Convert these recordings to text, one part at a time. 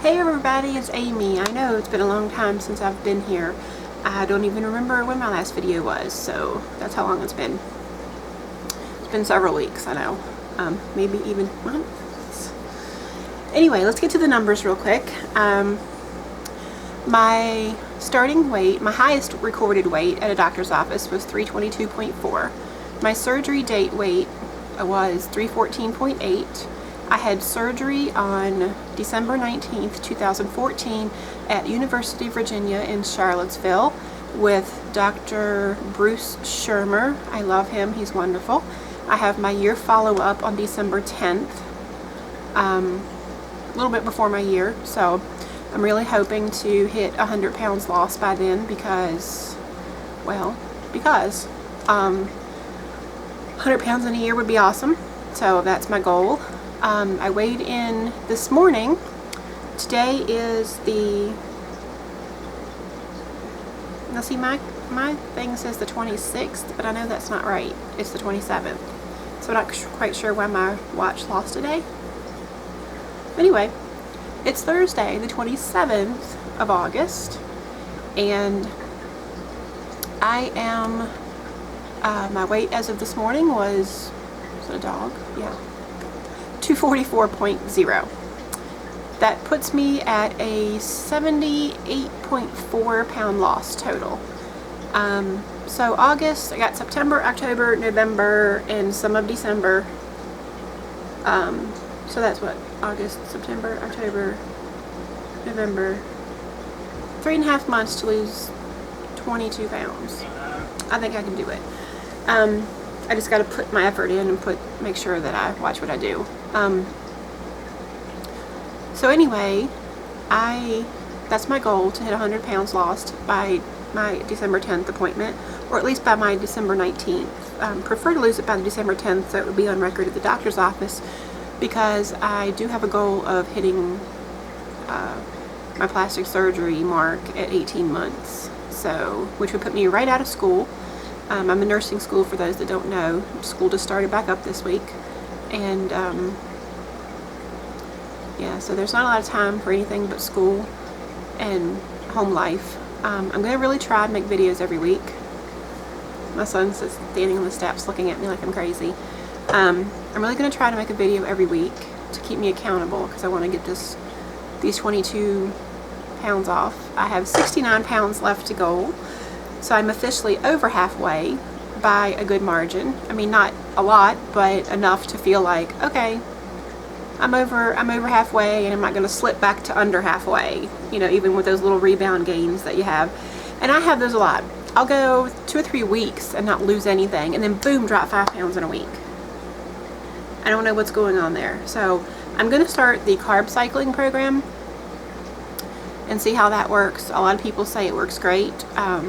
Hey everybody, it's Amy. I know it's been a long time since I've been here. I don't even remember when my last video was, so that's how long it's been. It's been several weeks, I know. Maybe even months. Anyway, let's get to the numbers real quick. My starting weight, my highest recorded weight at a doctor's office was 322.4. My surgery date weight was 314.8. I had surgery on December 19th, 2014 at University of Virginia in Charlottesville with Dr. Bruce Shermer. I love him. He's wonderful. I have my year follow-up on December 10th, a little bit before my year, so I'm really hoping to hit 100 pounds lost by then because 100 pounds in a year would be awesome, so that's my goal. I weighed in this morning. Today is now see, my thing says the 26th, but I know that's not right. It's the 27th. So I'm not quite sure why my watch lost a day. Anyway, it's Thursday, the 27th of August, and I am, my weight as of this morning was it a dog? Yeah. 244.0. That puts me at a 78.4 pound loss total. So August, I got September, October, November, and some of December. So that's what? August, September, October, November. 3.5 months to lose 22 pounds. I think I can do it. I just got to put my effort in and make sure that I watch what I do. So anyway, that's my goal, to hit 100 pounds lost by my December 10th appointment, or at least by my December 19th. Prefer to lose it by the December 10th, so it would be on record at the doctor's office, because I do have a goal of hitting my plastic surgery mark at 18 months, so which would put me right out of school. I'm in nursing school, for those that don't know. School just started back up this week, and yeah, so there's not a lot of time for anything but school and home life. I'm going to really try to make videos every week. My son's just standing on the steps looking at me like I'm crazy. I'm really going to try to make a video every week to keep me accountable, because I want to get these 22 pounds off. I have 69 pounds left to go. So I'm officially over halfway by a good margin. I mean, not a lot, but enough to feel like, okay, I'm over halfway, and I'm not going to slip back to under halfway, you know, even with those little rebound gains that you have. And I have those a lot. I'll go 2 or 3 weeks and not lose anything, and then boom, drop 5 pounds in a week. I don't know what's going on there. So I'm going to start the carb cycling program and see how that works. A lot of people say it works great. I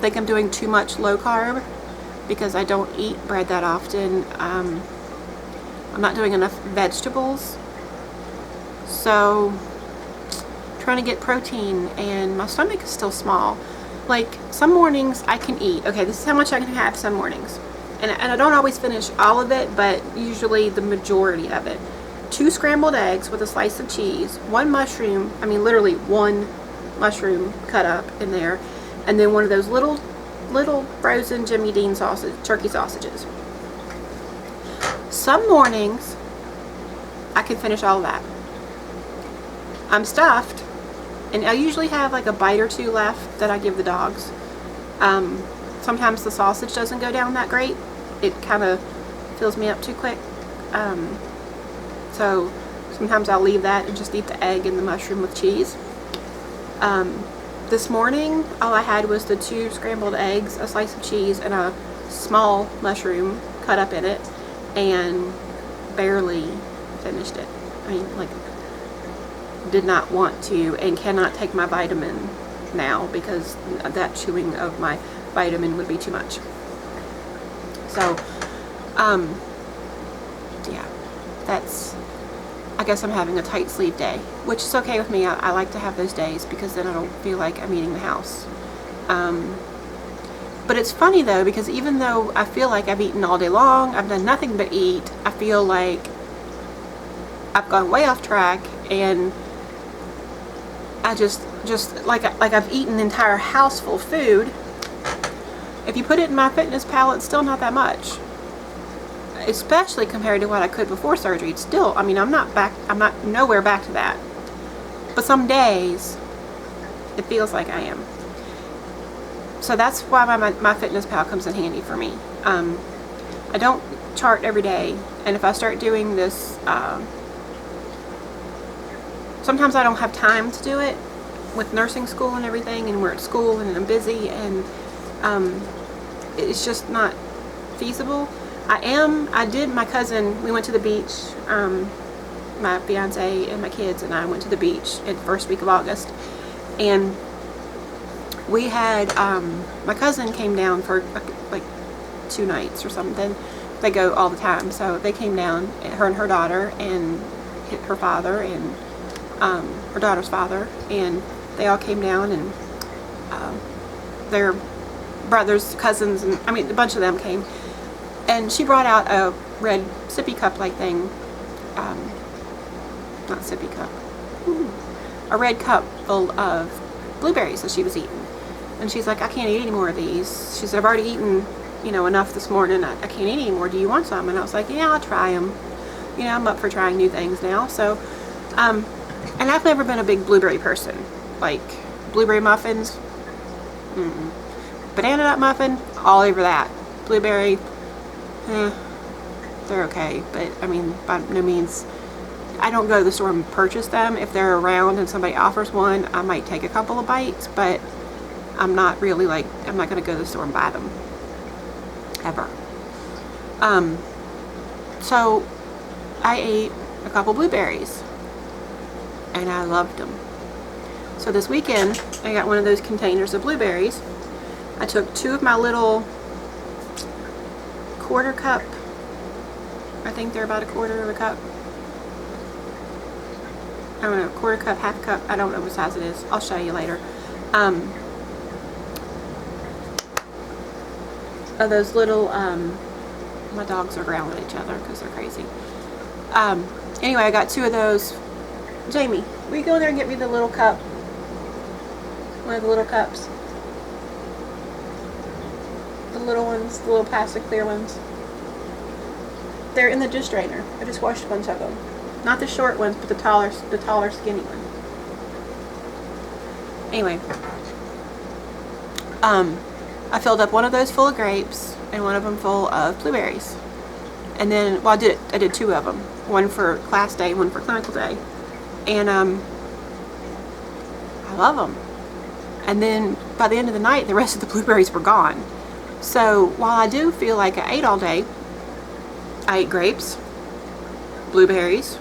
think I'm doing too much low carb because I don't eat bread that often. I'm not doing enough vegetables, so I'm trying to get protein, and my stomach is still small. Like, some mornings I can eat, okay, this is how much I can have some mornings, and I don't always finish all of it, but usually the majority of it. 2 scrambled eggs with a slice of cheese, 1 mushroom, I mean literally 1 mushroom cut up in there, and then one of those little frozen Jimmy Dean turkey sausages. Some mornings I can finish all of that. I'm stuffed, and I usually have like a bite or 2 left that I give the dogs. Sometimes the sausage doesn't go down that great. It kind of fills me up too quick. So sometimes I'll leave that and just eat the egg and the mushroom with cheese. This morning, all I had was the 2 scrambled eggs, a slice of cheese, and a small mushroom cut up in it, and barely finished it. I mean, like, did not want to, and cannot take my vitamin now because that chewing of my vitamin would be too much. So, yeah, I guess I'm having a tight sleeve day, which is okay with me. I like to have those days because then I don't feel like I'm eating the house. But it's funny though, because even though I feel like I've eaten all day long, I've done nothing but eat, I feel like I've gone way off track, and I just like I've eaten an entire house full of food. If you put it in my fitness pal, it's still not that much, especially compared to what I could before surgery. It's still, I mean, I'm not nowhere back to that, but some days it feels like I am. So that's why my fitness pal comes in handy for me. I don't chart every day, and if I start doing this, sometimes I don't have time to do it with nursing school and everything, and we're at school and I'm busy, and it's just not feasible. My cousin, we went to the beach, my fiance and my kids and I went to the beach in the first week of August, and we had, my cousin came down for like 2 nights or something. They go all the time, so they came down, her and her daughter, and her father, and her daughter's father, and they all came down, and their brothers, cousins, and I mean a bunch of them came, and she brought out a red sippy cup like thing, not sippy cup, a red cup full of blueberries that she was eating, and she's like, I can't eat any more of these. She said, I've already eaten, you know, enough this morning. I can't eat any more. Do you want some? And I was like, yeah, I'll try them. You know, I'm up for trying new things now. So, and I've never been a big blueberry person. Like blueberry muffins, banana nut muffin, all over that. Blueberry, they're okay, but I mean, by no means. I don't go to the store and purchase them. If they're around and somebody offers one, I might take a couple of bites, but I'm not really like, I'm not going to go to the store and buy them. Ever. So I ate a couple blueberries and I loved them. So this weekend I got one of those containers of blueberries. I took 2 of my little quarter cup, I think they're about a quarter of a cup, I don't know, quarter cup, half cup, I don't know what size it is, I'll show you later, of those little, my dogs are growling at each other because they're crazy. Anyway, I got 2 of those. Jamie, will you go in there and get me the little cup? One of the little cups. The little ones, the little plastic clear ones. They're in the dish drainer. I just washed a bunch of them. Not the short ones, but the taller skinny one. Anyway, I filled up one of those full of grapes and one of them full of blueberries. And then, well, I did 2 of them. One for class day, one for clinical day. And I love them. And then by the end of the night, the rest of the blueberries were gone. So while I do feel like I ate all day, I ate grapes, blueberries.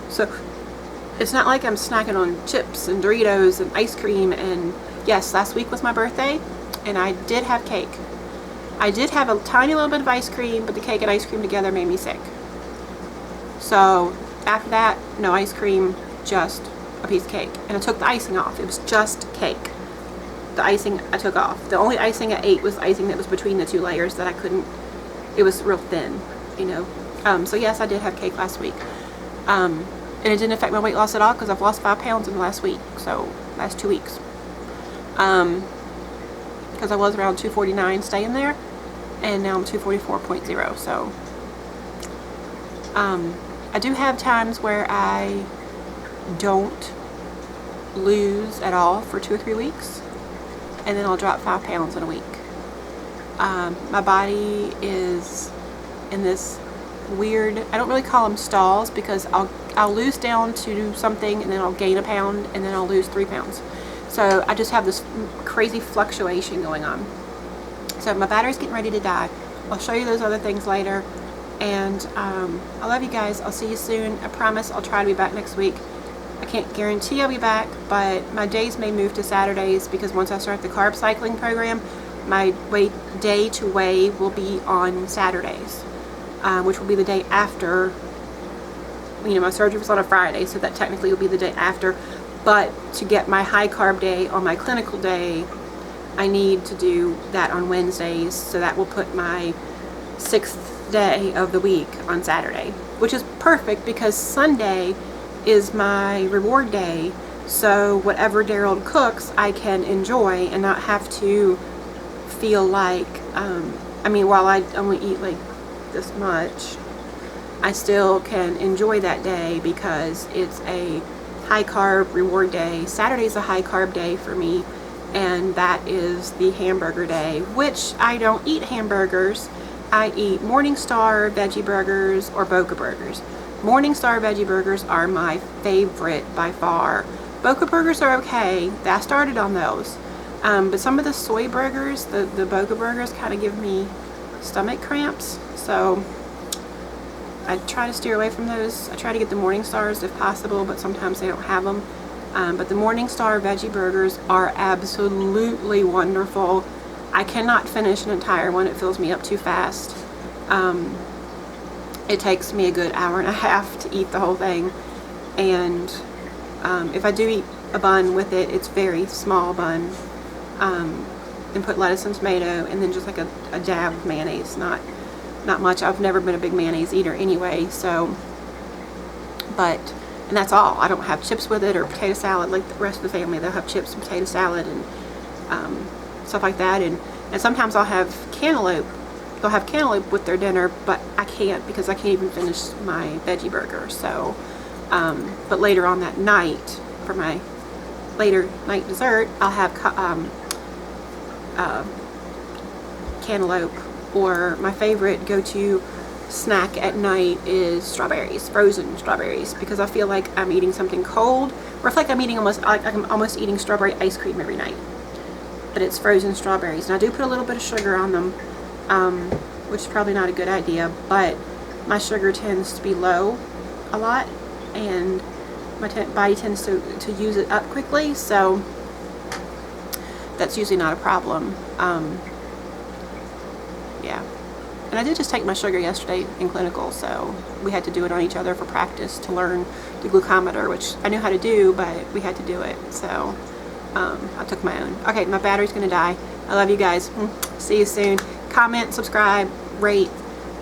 So it's not like I'm snacking on chips and Doritos and ice cream. And yes, last week was my birthday and I did have cake. I did have a tiny little bit of ice cream, but the cake and ice cream together made me sick. So after that, no ice cream, just a piece of cake. And I took the icing off. It was just cake. The icing I took off. The only icing I ate was icing that was between the 2 layers that I couldn't, it was real thin, you know. So yes, I did have cake last week. And it didn't affect my weight loss at all because I've lost 5 pounds in the last week. So last 2 weeks. Because I was around 249 staying there. And now I'm 244.0. So I do have times where I don't lose at all for 2 or 3 weeks, and then I'll drop 5 pounds in a week. My body is in this weird, I don't really call them stalls, because I'll lose down to something and then I'll gain a pound and then I'll lose 3 pounds. So I just have this crazy fluctuation going on. So my battery's getting ready to die. I'll show you those other things later. And I love you guys. I'll see you soon. I promise I'll try to be back next week. I can't guarantee I'll be back, but my days may move to Saturdays because once I start the carb cycling program, my day to weigh will be on Saturdays, which will be the day after, you know, my surgery was on a Friday, so that technically will be the day after. But to get my high carb day on my clinical day, I need to do that on Wednesdays, so that will put my 6th day of the week on Saturday, which is perfect because Sunday is my reward day So whatever Daryl cooks, I can enjoy and not have to feel like, I mean, while I only eat like this much, I still can enjoy that day because it's a high carb reward day. Saturday's a high carb day for me, and that is the hamburger day, which I don't eat hamburgers. I eat Morningstar veggie burgers or Boca burgers. Morningstar veggie burgers are my favorite by far. Boca burgers are okay. I started on those. But some of the soy burgers, the Boca burgers, kind of give me stomach cramps. So I try to steer away from those. I try to get the Morningstars if possible, but sometimes they don't have them. But the Morningstar veggie burgers are absolutely wonderful. I cannot finish an entire one. It fills me up too fast. It takes me a good hour and a half to eat the whole thing. And if I do eat a bun with it, it's very small bun. And put lettuce and tomato and then just like a dab of mayonnaise. Not much. I've never been a big mayonnaise eater anyway, so, and that's all. I don't have chips with it or potato salad like the rest of the family. They'll have chips and potato salad and stuff like that, and sometimes I'll have cantaloupe. They'll have cantaloupe with their dinner, but I can't because I can't even finish my veggie burger. So, but later on that night, for my later night dessert, I'll have cantaloupe, or my favorite go-to snack at night is strawberries, frozen strawberries, because I feel like I'm eating something cold, or I feel like I'm eating like I'm almost eating strawberry ice cream every night, but it's frozen strawberries. And I do put a little bit of sugar on them, which is probably not a good idea, but my sugar tends to be low a lot, and my body tends to use it up quickly, so that's usually not a problem. Yeah. And I did just take my sugar yesterday in clinical, so we had to do it on each other for practice to learn the glucometer, which I knew how to do, but we had to do it, so I took my own. Okay, my battery's gonna die. I love you guys. See you soon. Comment, subscribe, rate.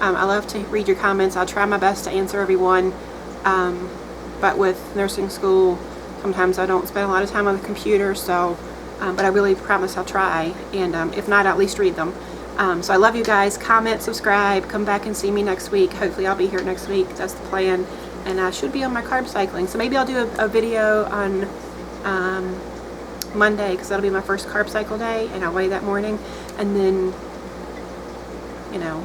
I love to read your comments. I'll try my best to answer everyone, but with nursing school, sometimes I don't spend a lot of time on the computer, so but I really promise I'll try, and if not, I'll at least read them. So I love you guys. Comment, subscribe, come back and see me next week. Hopefully I'll be here next week. That's the plan. And I should be on my carb cycling. So maybe I'll do a video on Monday, because that'll be my first carb cycle day, and I'll weigh that morning. And then, you know,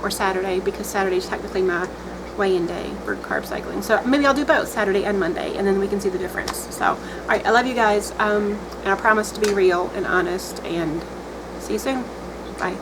or Saturday, because Saturday's technically my weigh-in day for carb cycling. So maybe I'll do both, Saturday and Monday, and then we can see the difference. So, all right, I love you guys, and I promise to be real and honest, and see you soon. Bye.